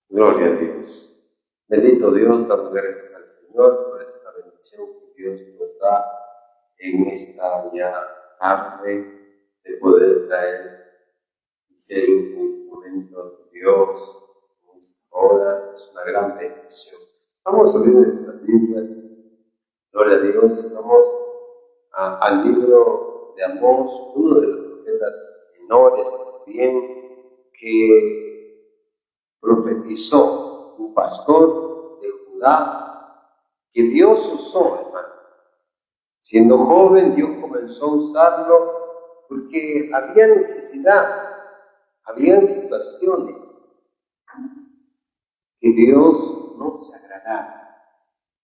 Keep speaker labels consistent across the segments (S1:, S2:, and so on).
S1: Gloria a Dios. Bendito Dios, damos gracias al Señor por esta bendición que Dios nos da en esta ya tarde de poder traer y ser un instrumento de Dios en esta hora. Es una gran bendición. Vamos a abrir nuestra Biblia. Gloria a Dios. Vamos al libro de Amós, uno de los profetas menores también, que profetizó, un pastor de Judá que Dios usó, hermano. Siendo joven, Dios comenzó a usarlo porque había necesidad, había situaciones que Dios no se agradaba.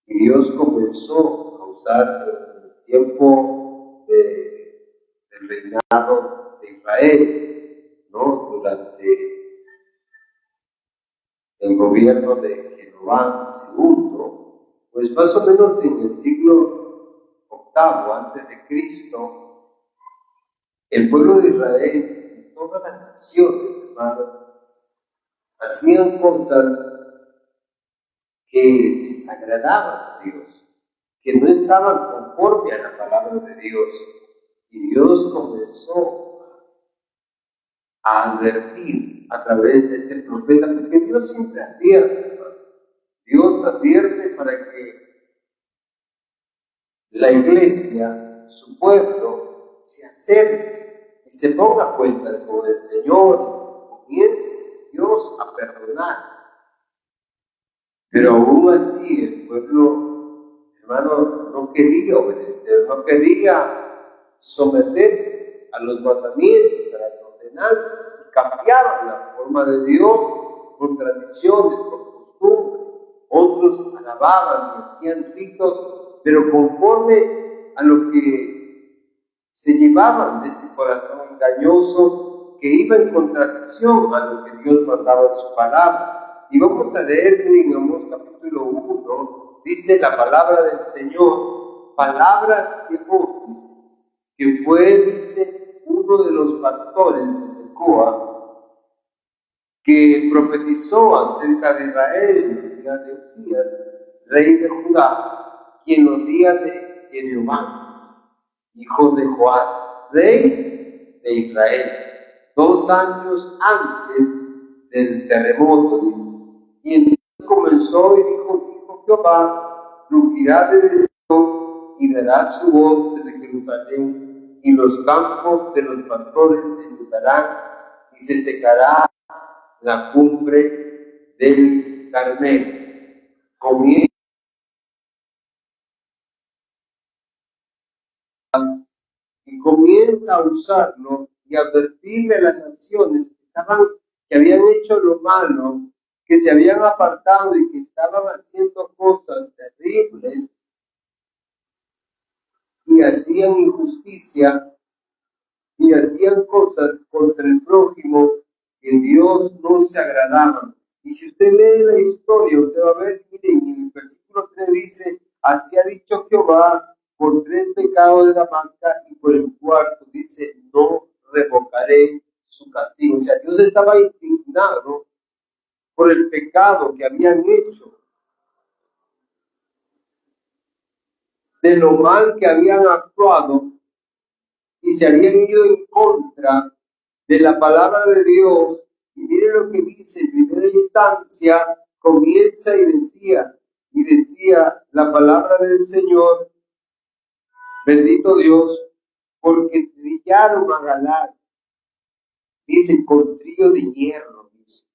S1: Y Dios comenzó a usar el tiempo del reinado de Israel, ¿no? Durante el gobierno de Jeroboam II, pues más o menos en el siglo VIII antes de Cristo, el pueblo de Israel y todas las naciones, hermano, hacían cosas que desagradaban a Dios, que no estaban conforme a la palabra de Dios. Y Dios comenzó a advertir a través de este profeta, porque Dios siempre advierte, hermano. Dios advierte para que la iglesia, su pueblo, se acerque y se ponga a cuentas con el Señor, comience Dios a perdonar. Pero aún así el pueblo, hermano, no quería obedecer, no quería someterse a los mandamientos, a las ordenanzas, y cambiaban la forma de Dios por tradiciones, por costumbres. Otros alababan y hacían ritos, pero conforme a lo que se llevaban de ese corazón engañoso que iba en contradicción a lo que Dios mandaba en su palabra. Y vamos a leer en Amós capítulo 1, dice la palabra del Señor, palabras de Amós, dice, que fue, dice, uno de los pastores de Tecoa, que profetizó acerca de Israel en los días de Usías, rey de Judá, y en los días de Jeroboam, hijo de Joás, rey de Israel, 2 años antes del terremoto, dice. Y entonces comenzó y dijo Jehová, rugirá de deseo y dará su voz desde Jerusalén, y los campos de los pastores se inundarán, y se secará la cumbre del Carmelo. Comienza a usarlo y advertirle a las naciones que habían hecho lo malo, que se habían apartado y que estaban haciendo cosas terribles y hacían injusticia y hacían cosas contra el prójimo que Dios no se agradaba. Y si usted lee la historia, usted va a ver, miren, en el versículo 3 dice, así ha dicho Jehová, por 3 pecados de Damasca, y por el 4 dice, no revocaré su castigo. O sea, Dios estaba indignado por el pecado que habían hecho, de lo mal que habían actuado, y se habían ido en contra de la palabra de Dios. Y mire lo que dice en primera instancia, comienza y decía la palabra del Señor, bendito Dios, porque trillaron a Galaad, dice, con trillo de hierro, dice.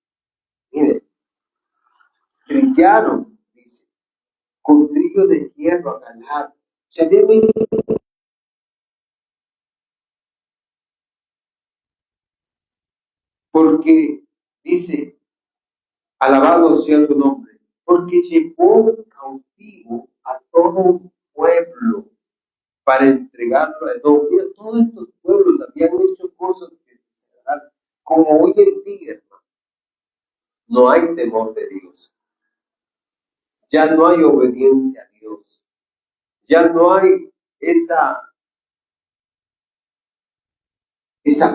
S1: Mire, trillaron, dice, con trillo de hierro a Galaad. O sea, porque dice, alabado sea tu nombre, porque llevó cautivo a todo un pueblo para entregarlo a Edom. Mira, todos estos pueblos habían hecho cosas que se dan, como hoy en día, hermano. No hay temor de Dios. Ya no hay obediencia a Dios. Ya no hay esa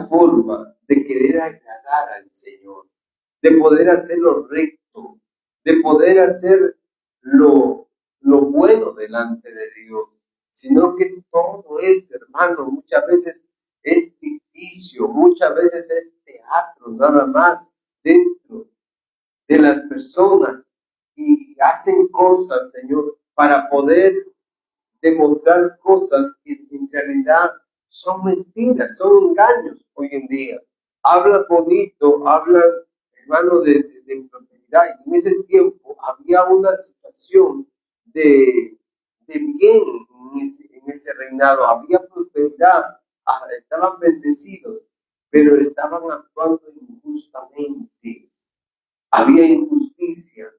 S1: forma de querer agradar al Señor, de poder hacer lo recto, gusto de poder hacer lo bueno delante de Dios, sino que todo es, hermano, muchas veces es ficticio, muchas veces es teatro, nada más dentro de las personas y hacen cosas, Señor, para poder demostrar cosas que en realidad son mentiras, son engaños hoy en día. Hablan bonito, hablan, hermano, de prosperidad. Y en ese tiempo había una situación de bien en ese reinado. Había prosperidad, estaban bendecidos, pero estaban actuando injustamente. Había injusticia,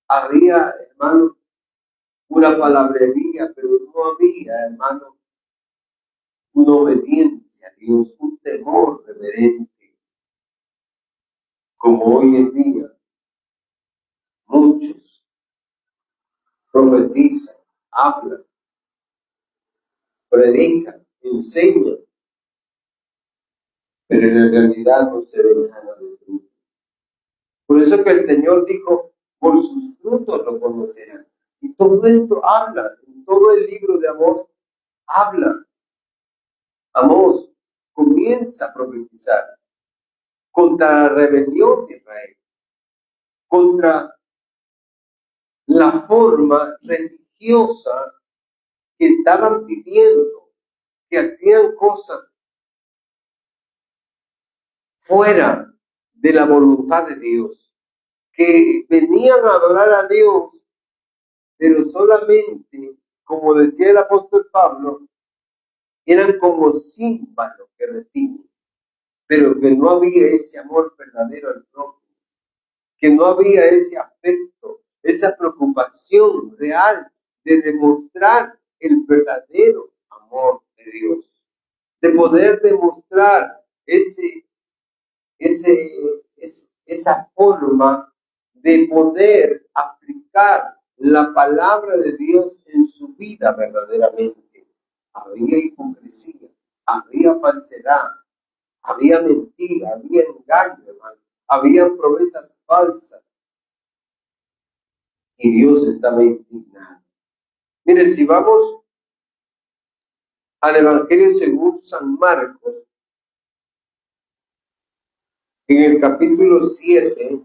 S1: había, hermano, una palabrería, pero no había, hermano, una obediencia a Dios, un temor reverente, como hoy en día muchos profetizan, hablan, predican, enseñan, pero en realidad no se ve nada de fruto. Por eso que el Señor dijo, por sus frutos lo conocerán. Y todo esto habla, en todo el libro de Amós habla. Amós comienza a profetizar contra la rebelión de Israel, contra la forma religiosa que estaban viviendo, que hacían cosas fuera de la voluntad de Dios, que venían a adorar a Dios, pero solamente, como decía el apóstol Pablo, eran como címbalos que retienen, pero que no había ese amor verdadero al prójimo, que no había ese afecto, esa preocupación real de demostrar el verdadero amor de Dios, de poder demostrar esa forma de poder aplicar la palabra de Dios en su vida verdaderamente. Había hipocresía, había falsedad, había mentira, había engaño, hermano, había promesas falsas. Y Dios estaba indignado. Mire, si vamos al Evangelio según San Marcos, en el capítulo 7,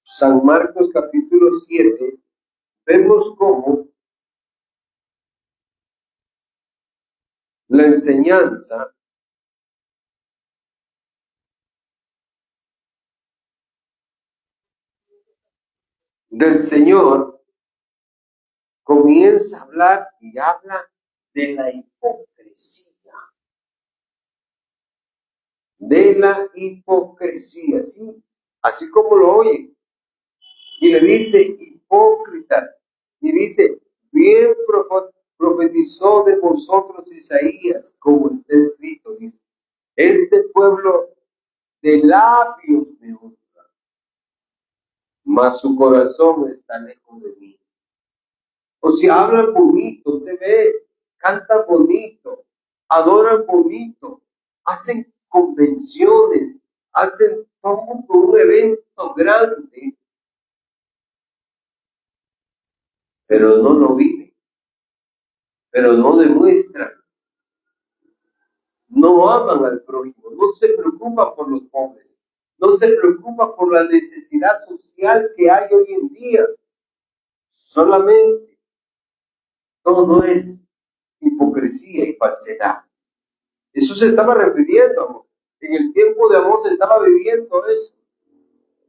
S1: San Marcos capítulo 7, vemos cómo la enseñanza del Señor comienza a hablar y habla de la hipocresía. De la hipocresía, ¿sí? Así como lo oye. Y le dice hipócritas. Y dice, bien profetizó de vosotros Isaías, como está escrito, dice, este pueblo de labios me honra, mas su corazón está lejos de mí. O sea, hablan bonito, usted ve, cantan bonito, adoran bonito, hacen convenciones, hacen todo un evento grande, pero no lo viven, pero no demuestran, no aman al prójimo, no se preocupan por los pobres, no se preocupan por la necesidad social que hay hoy en día. Solamente todo es hipocresía y falsedad. Eso se estaba refiriendo, amor. En el tiempo de Amós se estaba viviendo eso.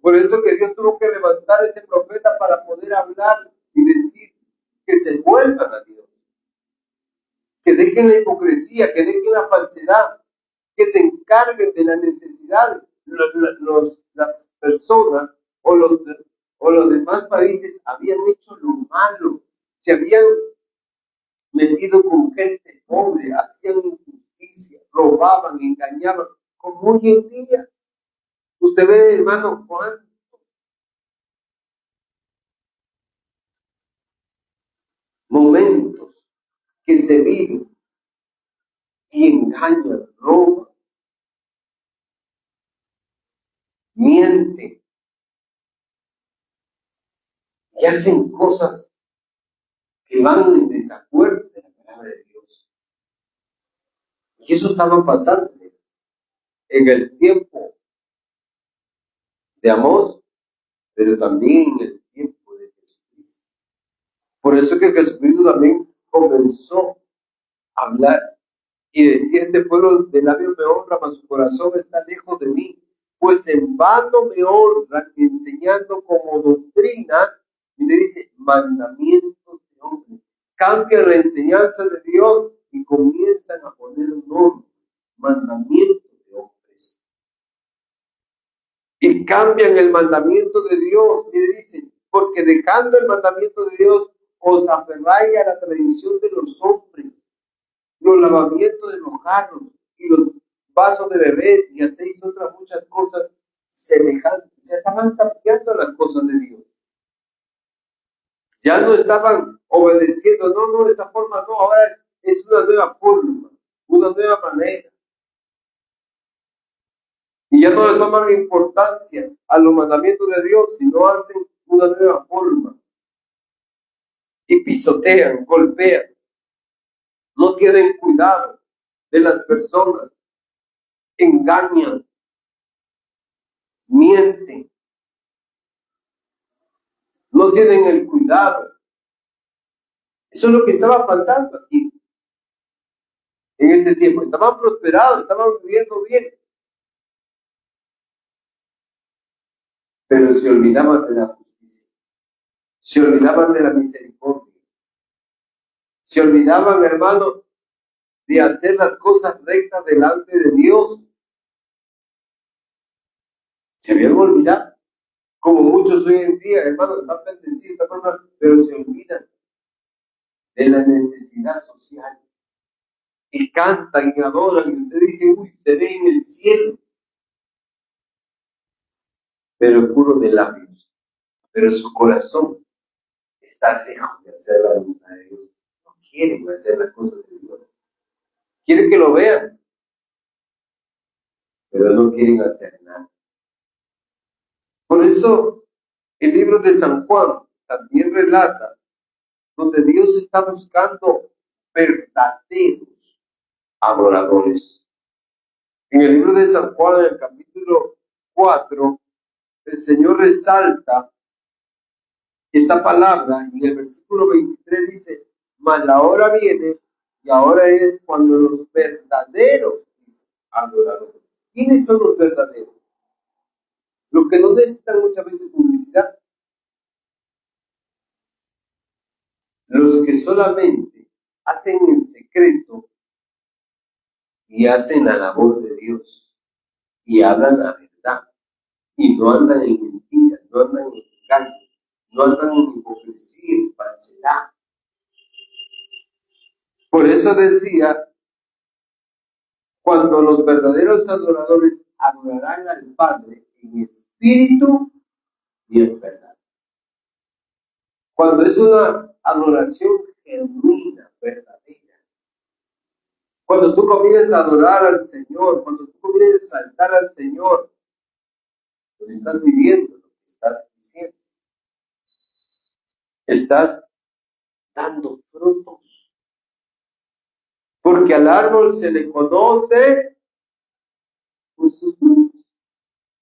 S1: Por eso que Dios tuvo que levantar a este profeta para poder hablar y decir que se vuelvan a Dios. Que dejen la hipocresía, que dejen la falsedad, que se encarguen de la necesidad. Las personas o los demás países habían hecho lo malo, se habían metido con gente pobre, hacían injusticia, robaban, engañaban, como hoy en día. Usted ve, hermano, cuántos momentos que se viven y engañan, roban, mienten, y hacen cosas que van en desacuerdo de la palabra de Dios. Y eso estaba pasando en el tiempo de Amós, pero también en el tiempo de Jesucristo. Por eso que Jesucristo también comenzó a hablar y decía: este pueblo de labios me honra, mas su corazón está lejos de mí, pues en vano me honran, enseñando como doctrinas, y le dice, mandamientos de hombres. Cambian la enseñanza de Dios y comienzan a poner nombres, mandamientos de hombres. Y cambian el mandamiento de Dios, y le dicen, porque dejando el mandamiento de Dios, os aferráis a la tradición de los hombres, los lavamientos de los jarros y los vasos de beber, y hacéis otras muchas cosas semejantes. Se estaban cambiando las cosas de Dios. Ya no estaban obedeciendo, no, esa forma no, ahora es una nueva forma, una nueva manera. Y ya no le toman importancia a los mandamientos de Dios, sino hacen una nueva forma. Y pisotean, golpean, no tienen cuidado de las personas, engañan, mienten, no tienen el cuidado. Eso es lo que estaba pasando aquí en este tiempo. Estaban prosperados, estaban viviendo bien, pero se olvidaban de la justicia, se olvidaban de la misericordia, se olvidaban, hermano, de hacer las cosas rectas delante de Dios. Se habían olvidado, como muchos hoy en día, hermano, están bendecidos, pero se olvidan de la necesidad social. Y cantan y adoran, y usted dice, uy, seré en el cielo, pero puro de labios, pero su corazón está lejos de hacer la voluntad de Dios. No quieren hacer las cosas de Dios. Quieren que lo vean, pero no quieren hacer nada. Por eso, el libro de San Juan también relata donde Dios está buscando verdaderos adoradores. En el libro de San Juan, en el capítulo 4, el Señor resalta esta palabra, y en el versículo 23 dice, mas la hora viene, y ahora es cuando los verdaderos adoradores. ¿Quiénes son los verdaderos? Los que no necesitan muchas veces publicidad. Los que solamente hacen en secreto y hacen la labor de Dios y hablan la verdad y no andan en mentiras, no andan en engaño, no andan en hipocresía, en falsedad. Por eso decía, cuando los verdaderos adoradores adorarán al Padre en espíritu y en verdad. Cuando es una adoración genuina, verdadera. Cuando tú comienzas a adorar al Señor, cuando tú comienzas a exaltar al Señor, lo que estás viviendo, lo que estás diciendo, estás dando frutos. Porque al árbol se le conoce por sus frutos,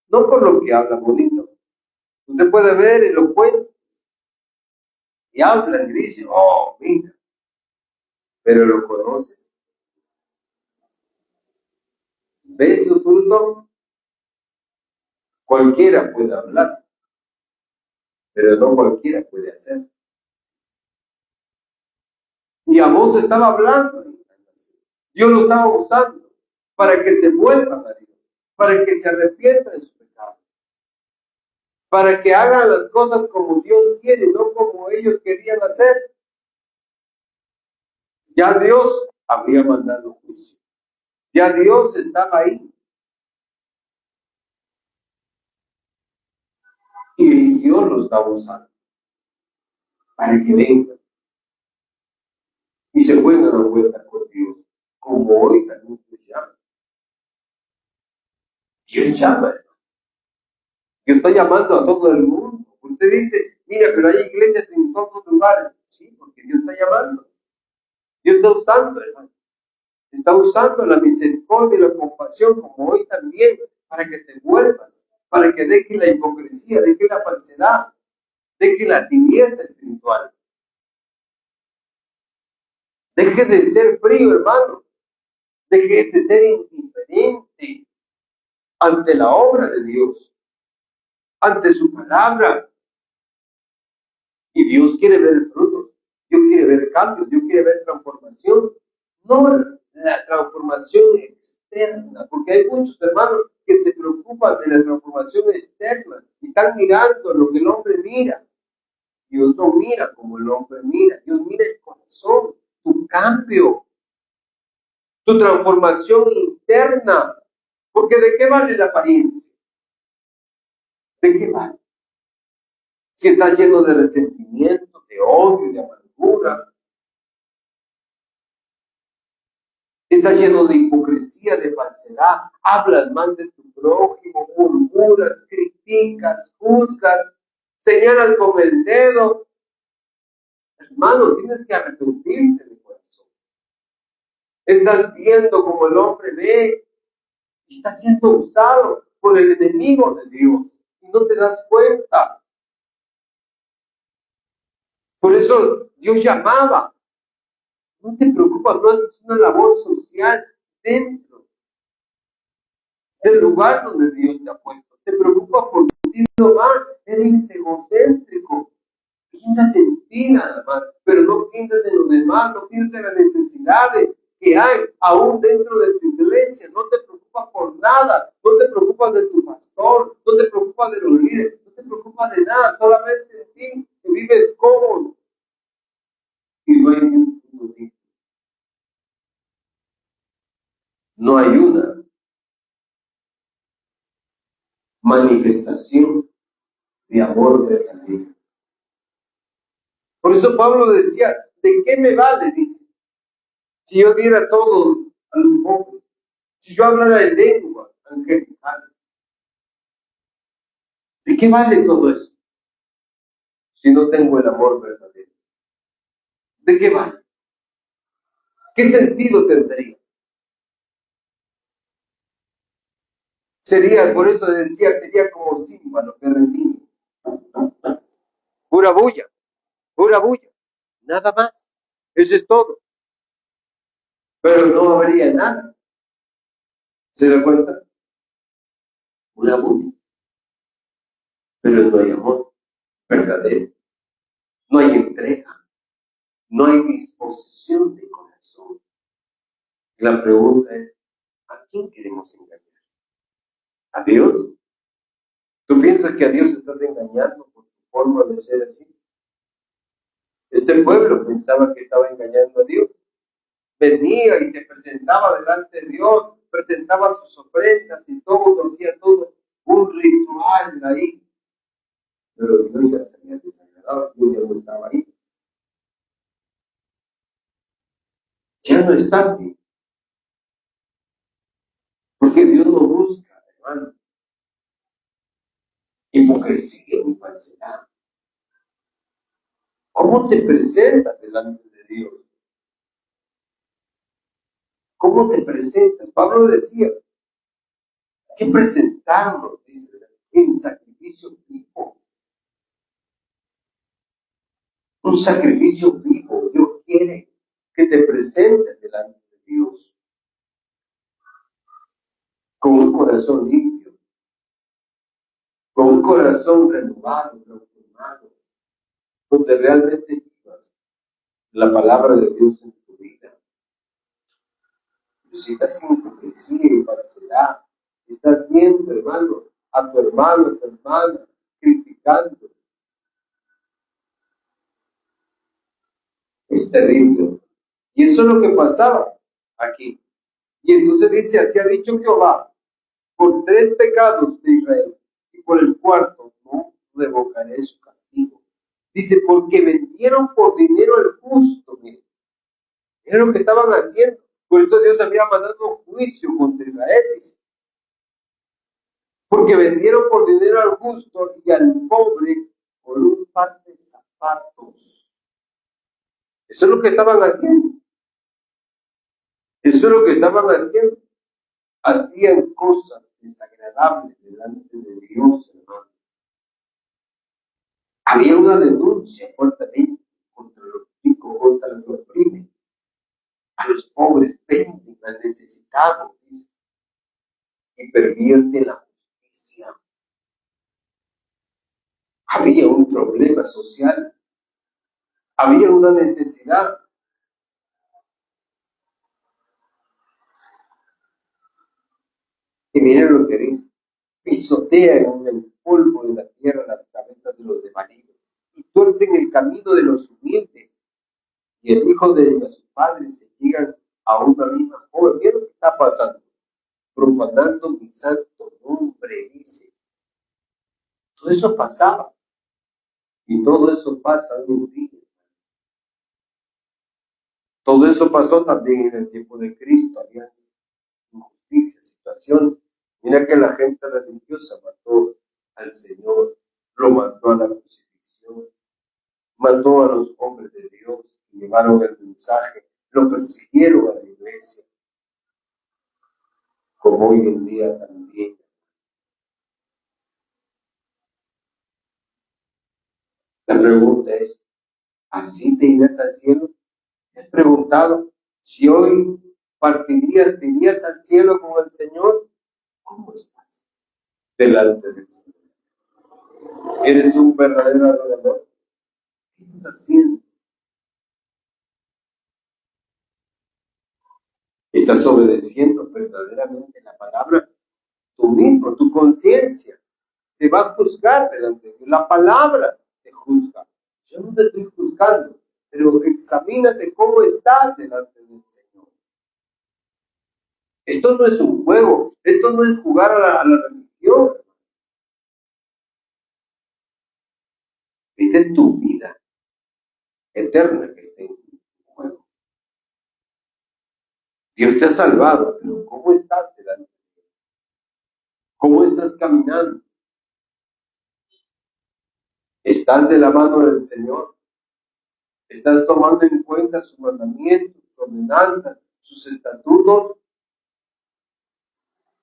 S1: no por lo que habla bonito. Usted puede ver elocuente y habla y dice, oh, mira, pero lo conoces. ¿Ves su fruto? Cualquiera puede hablar, pero no cualquiera puede hacer. Y Amós estaba hablando, Dios lo estaba usando para que se vuelvan a Dios, para que se arrepientan de su pecado, para que hagan las cosas como Dios quiere, no como ellos querían hacer. Ya Dios había mandado juicio, ya Dios estaba ahí. Y Dios lo estaba usando para que vengan y se puedan dar vuelta con Dios, como hoy también Dios llama. Dios llama, Dios está llamando a todo el mundo. Usted dice, Mira, pero hay iglesias en todos los lugares. Sí, porque Dios está llamando. Dios está usando, hermano. Está usando la misericordia y la compasión, como hoy también, para que te vuelvas, para que deje la hipocresía, deje la falsedad, deje la tibieza espiritual. Deje de ser frío, hermano. Deje de ser indiferente ante la obra de Dios, ante su palabra. Y Dios quiere ver frutos, Dios quiere ver cambios, Dios quiere ver transformación. No la transformación externa, porque hay muchos hermanos que se preocupan de la transformación externa y están mirando lo que el hombre mira. Dios no mira como el hombre mira, Dios mira el corazón, tu cambio, tu transformación interna. Porque ¿de qué vale la apariencia? ¿De qué vale? Si estás lleno de resentimiento, de odio, de amargura, estás lleno de hipocresía, de falsedad, hablas mal de tu prójimo, murmuras, criticas, juzgas, señalas con el dedo. Hermano, tienes que arrepentirte de corazón. Estás viendo como el hombre ve y está siendo usado por el enemigo de Dios y no te das cuenta. Por eso Dios llamaba. No te preocupas, no haces una labor social dentro del lugar donde Dios te ha puesto. Te preocupas por ti nomás, eres egocéntrico. Piensas en ti nada más, pero no piensas en los demás, no piensas en las necesidades que hay aún dentro de tu iglesia. No te preocupas por nada, no te preocupas de tu pastor, no te preocupas de los líderes, no te preocupas de nada, solamente en ti, que vives cómodo. Y no hay un futuro. No hay una manifestación de amor verdadero. Por eso Pablo decía, ¿de qué me vale? Dice, si yo diera todo a los pobres, si yo hablara en lengua angelical, ¿de qué vale todo eso? Si no tengo el amor verdadero. ¿De qué vale? ¿Qué sentido tendría? Sería, por eso decía, sería como címbalo que retiene. Pura bulla, nada más. Eso es todo. Pero no habría nada. ¿Se da cuenta? Una bulla. Pero no hay amor verdadero. No hay entrega. No hay disposición de corazón. La pregunta es, ¿a quién queremos engañar? ¿A Dios? ¿Tú piensas que a Dios estás engañando por tu forma de ser así? Este pueblo pensaba que estaba engañando a Dios. Venía y se presentaba delante de Dios, presentaba sus ofrendas y todo, hacía todo un ritual ahí. Pero Dios ya se había desagradado, Dios ya no estaba ahí. Ya no está ahí. Porque Dios no busca, hermano, hipocresía ni falsedad. ¿Cómo te presentas delante de Dios? ¿Cómo te presentas? Pablo decía, hay que presentarnos, dice, en sacrificio vivo. Un sacrificio vivo. Dios quiere que te presentes delante de Dios con un corazón limpio, con un corazón renovado, transformado, donde realmente vivas la palabra de Dios en tu vida. Si estás sin hipocresía y falsedad, estás viendo, hermano, a tu hermano, a tu hermana, criticando. Es terrible. Y eso es lo que pasaba aquí. Y entonces dice, así ha dicho Jehová, por 3 pecados de Israel, y por el cuarto no revocaré su castigo. Dice, porque vendieron por dinero al justo. Miren, era lo que estaban haciendo. Por eso Dios había mandado juicio contra Israel. Dice, porque vendieron por dinero al justo y al pobre por un par zapatos. Eso es lo que estaban haciendo. Eso es lo que estaban haciendo. Hacían cosas desagradables delante de Dios, hermano. Había una denuncia fuertemente contra los ricos, contra los que oprimen. A los pobres venden, al necesitado, dice, y pervierten la justicia. Había un problema social. Había una necesidad. Y miren lo que dice. Pisotean en el polvo de la tierra las cabezas de los desvalidos y tuercen el camino de los humildes. Y el hijo de su padre se llegan a una misma joven. Miren lo que está pasando. Profanando mi santo nombre, dice. Todo eso pasaba. Y todo eso pasa hoy en día. Todo eso pasó también en el tiempo de Cristo. Había injusticia, situación. Mira que la gente religiosa mató al Señor, lo mató a la crucifixión, mató a los hombres de Dios que llevaron el mensaje, lo persiguieron a la iglesia, como hoy en día también. La pregunta es, ¿así te irás al cielo? ¿Te has preguntado si hoy partirías, te irías al cielo con el Señor? ¿Cómo estás delante del Señor? ¿Eres un verdadero adorador? ¿Qué estás haciendo? ¿Estás obedeciendo verdaderamente la palabra? Tú mismo, tu conciencia te va a juzgar delante de Dios. La palabra te juzga. Yo no te estoy juzgando, pero examínate cómo estás delante del Señor. Esto no es un juego, esto no es jugar a la religión. Esta es tu vida eterna que está en juego. Dios te ha salvado, pero ¿cómo estás delante de Dios? ¿Cómo estás caminando? ¿Estás de la mano del Señor? ¿Estás tomando en cuenta sus mandamientos, sus ordenanzas, sus estatutos?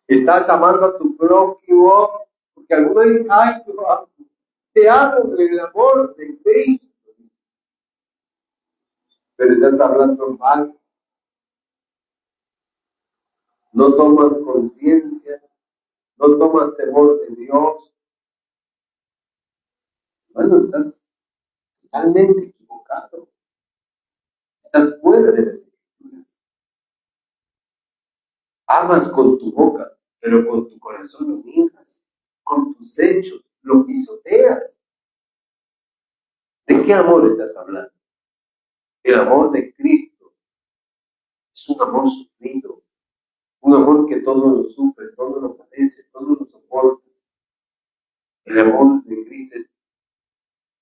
S1: ¿Estás amando a tu prójimo? Porque algunos dicen, ay, te amo en el amor de Cristo. Pero estás hablando mal. No tomas conciencia, no tomas temor de Dios. Bueno, estás totalmente equivocado. Estás fuera de las Escrituras. Amas con tu boca, pero con tu corazón lo niegas. Con tus hechos lo pisoteas. ¿De qué amor estás hablando? El amor de Cristo es un amor sufrido, un amor que todo lo sufre, todo lo padece, todo lo soporta. El amor de Cristo es,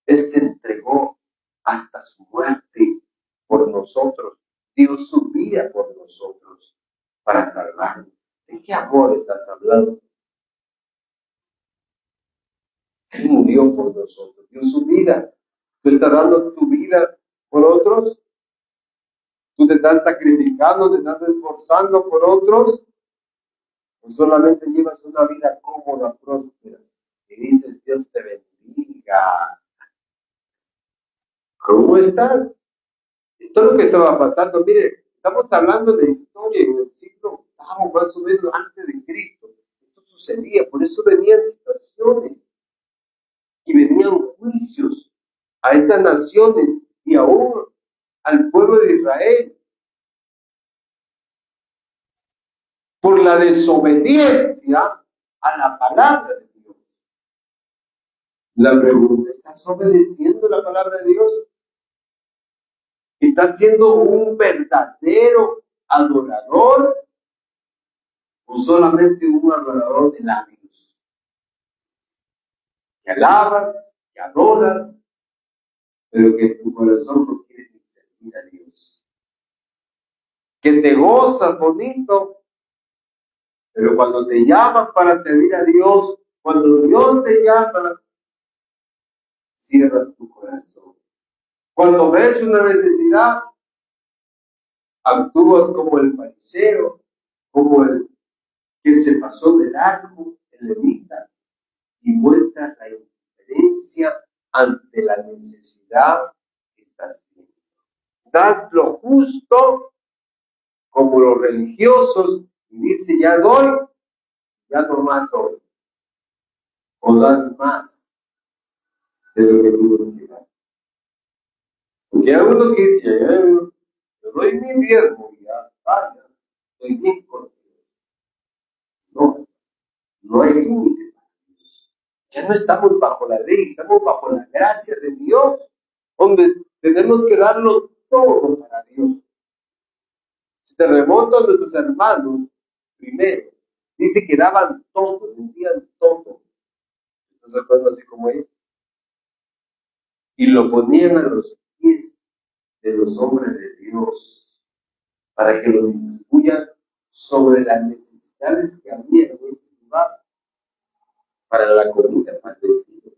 S1: Él se entregó hasta su muerte por nosotros, dio su vida por nosotros para salvarnos. ¿De qué amor estás hablando? Él murió por nosotros, dio su vida. ¿Tú estás dando tu vida por otros? ¿Tú te estás sacrificando, te estás esforzando por otros? ¿O solamente llevas una vida cómoda, próspera? Y dices, Dios te bendiga. ¿Cómo estás? Esto es lo que estaba pasando. Mire, estamos hablando de historia en el siglo VIII, más o menos antes de Cristo. Esto sucedía, por eso venían situaciones y venían juicios a estas naciones y aún al pueblo de Israel por la desobediencia a la palabra de Dios. La pregunta, ¿estás obedeciendo la palabra de Dios? ¿Estás siendo un verdadero adorador o solamente un adorador de labios? Que alabas, que adoras, pero que tu corazón no quiere ni servir a Dios. Que te gozas bonito, pero cuando te llaman para servir a Dios, cuando Dios te llama, cierras tu corazón. Cuando ves una necesidad, actúas como el fariseo, como el que se pasó de largo, el levita, y muestra la indiferencia ante la necesidad que estás viendo. Das lo justo como los religiosos y dice ya doy, ya no más doy. O das más de lo que tienes que dar. Porque hay uno que dice, yo doy mi diezmo y ya, vaya, estoy bien con Dios. No, no hay límite para Dios. Ya no estamos bajo la ley, estamos bajo la gracia de Dios, donde tenemos que darlo todo para Dios. Si te remonto a nuestros hermanos, primero, dice que daban todo, vendían todo. ¿Estás de acuerdo así como ellos? Y lo ponían a los pies de los hombres de Dios para que lo distribuyan sobre las necesidades que había en ese lugar, para la comida, para el vestido,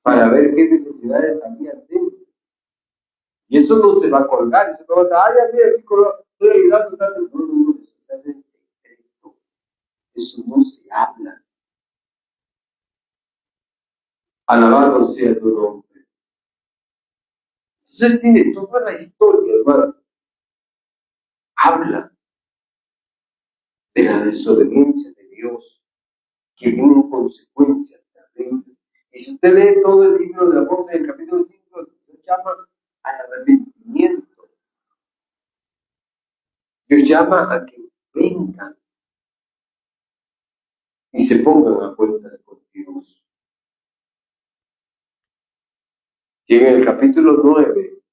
S1: para ver qué necesidades había dentro. Y eso no se va a colgar, eso no va a decir, ay, mira, aquí estoy ayudando tanto. No, eso está en secreto, eso no se habla. Alabado sea tu nombre. Entonces tiene toda la historia, hermano. Habla de la desobediencia de Dios, que vienen consecuencias terribles. Y si usted lee todo el libro de Amós en el capítulo 5, Dios llama al arrepentimiento. Dios llama a que vengan y se pongan a cuentas con Dios. Y en el capítulo 9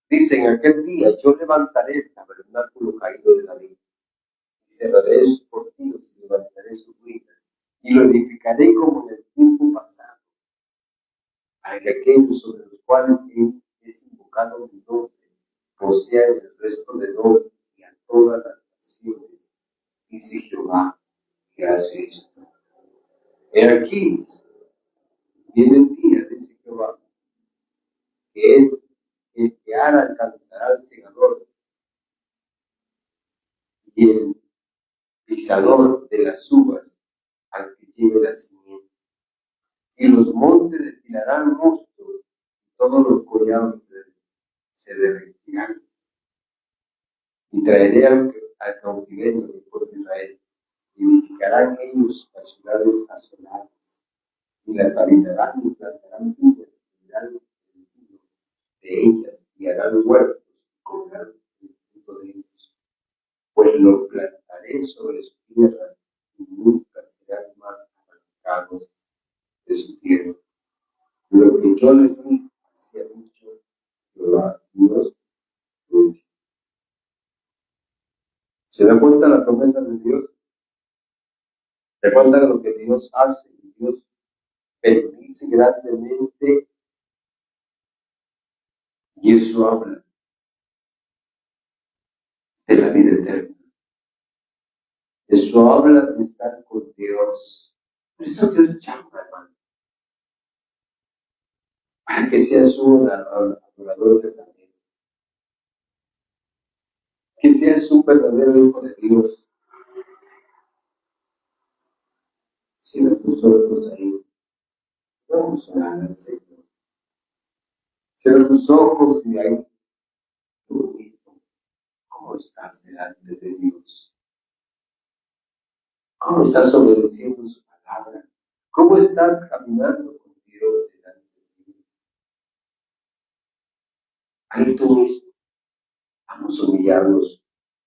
S1: dice, en aquel día yo levantaré el tabernáculo caído de David y cerraré sus portillos y levantaré sus ruinas y lo edificaré como en el tiempo pasado, para que aquellos sobre los cuales es invocado mi nombre posean el resto del oro y a todas las naciones, dice Jehová, que hace esto. He aquí, viene el día, dice Jehová, que es el que ahora alcanzará al segador y el pisador de las uvas al que lleve la simiente. Y los montes destilarán mosto, y todos los collados se derretirán. Y traeré al cautiverio del pueblo de Israel, y edificarán ellos las ciudades asoladas, y las habitarán y plantarán viñas, y dirán el vino de ellas, y harán huertos, y comerán el fruto de ellos. Pues lo plantaré sobre su tierra, y nunca serán más arrancados de su tierra. Lo que yo les di, hacía mucho Jehová, Dios tuyo. ¿Se da cuenta la promesa de Dios? ¿Se da cuenta de lo que Dios hace? Y Dios bendice grandemente, y eso habla de la vida eterna. Eso habla de estar con Dios. Por eso Dios llama, hermano, para que seas un adorador verdadero, que seas un verdadero hijo de Dios. Cierra tus ojos ahí. Vamos a orar al Señor. Cierra tus ojos y ahí tú mismo. ¿Cómo estás delante de Dios? ¿Cómo estás obedeciendo su palabra? ¿Cómo estás caminando con Dios delante de Dios? Ahí tú mismo. Vamos a humillarnos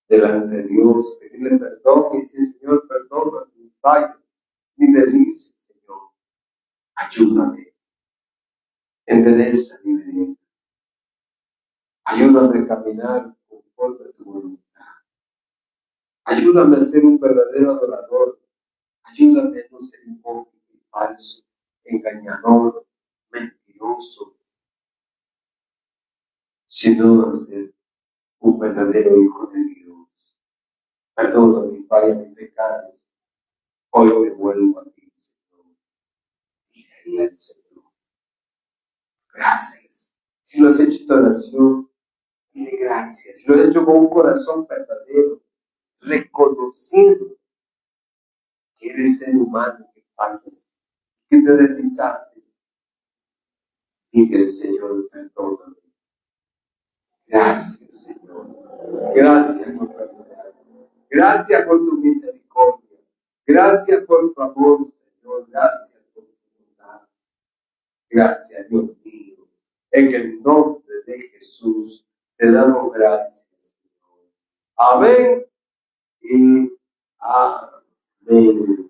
S1: delante de Dios, pedirle perdón y decir, Señor, perdona mis fallos, mi delicia, Señor. Ayúdame. Endereza mi vida. Ayúdame a caminar conforme a tu voluntad. Ayúdame a ser un verdadero adorador. Ayúdame a no ser hipócrita y falso, engañador, mentiroso, sino a ser un verdadero hijo de Dios. Perdona mi falla, mis pecados. Hoy me vuelvo a ti, Señor. Y ahí al Señor. gracias. Si lo has hecho esta oración, dile gracias. Si lo has hecho con un corazón verdadero, reconociendo que eres ser humano, que fallas, que te deslizaste, dile, Señor, perdóname. Gracias, Señor. Gracias por perdonarme. Gracias por tu misericordia. Gracias por tu amor, Señor. Gracias por tu bondad. Gracias, Dios mío. En el nombre de Jesús te damos gracias, Señor. Amén y amén.